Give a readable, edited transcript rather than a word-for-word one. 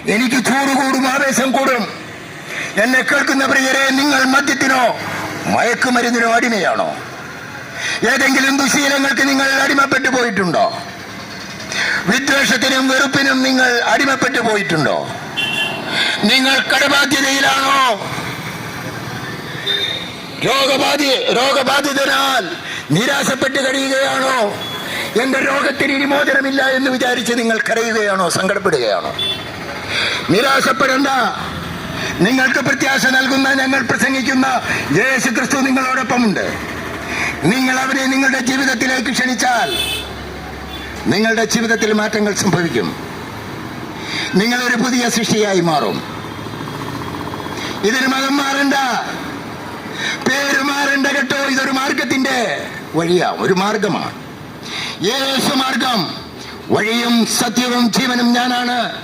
എനിക്ക് ചൂട് കൂടും, ആവേശം കൂടും. എന്നെ കേൾക്കുന്ന പ്രിയരെ, നിങ്ങൾ മദ്യത്തിനോ മയക്കുമരുന്നിനോ അടിമയാണോ? ഏതെങ്കിലും ദുശീലങ്ങൾക്ക് നിങ്ങൾ അടിമപ്പെട്ടു പോയിട്ടുണ്ടോ? വിദ്വേഷത്തിനും വെറുപ്പിനും നിങ്ങൾ അടിമപ്പെട്ടു പോയിട്ടുണ്ടോ? നിങ്ങൾ കടബാധ്യതയിലാണോ? രോഗബാധിതനാൽ നിരാശപ്പെട്ട് കഴിയുകയാണോ? എന്റെ രോഗത്തിന് ഇനി മോചനമില്ല എന്ന് വിചാരിച്ച് നിങ്ങൾ കരയുകയാണോ? സങ്കടപ്പെടുകയാണോ? നിരാശപ്പെടേണ്ട. നിങ്ങൾക്ക് പ്രത്യാശ നൽകുന്ന ഞങ്ങൾ പ്രസംഗിക്കുന്ന യേശു ക്രിസ്തു നിങ്ങളോടൊപ്പമുണ്ട്. നിങ്ങൾ അവരെ നിങ്ങളുടെ ജീവിതത്തിലേക്ക് ക്ഷണിച്ചാൽ നിങ്ങളുടെ ജീവിതത്തിൽ മാറ്റങ്ങൾ സംഭവിക്കും. നിങ്ങളൊരു പുതിയ സൃഷ്ടിയായി മാറും. ഇതിന് മതം മാറണ്ട, പേര് മാറണ്ട കേട്ടോ. ഇതൊരു മാർഗത്തിന്റെ വഴിയാണ്, ഒരു മാർഗമാണ്. യേശു മാർഗം, വഴിയും സത്യവും ജീവനും ഞാനാണ്.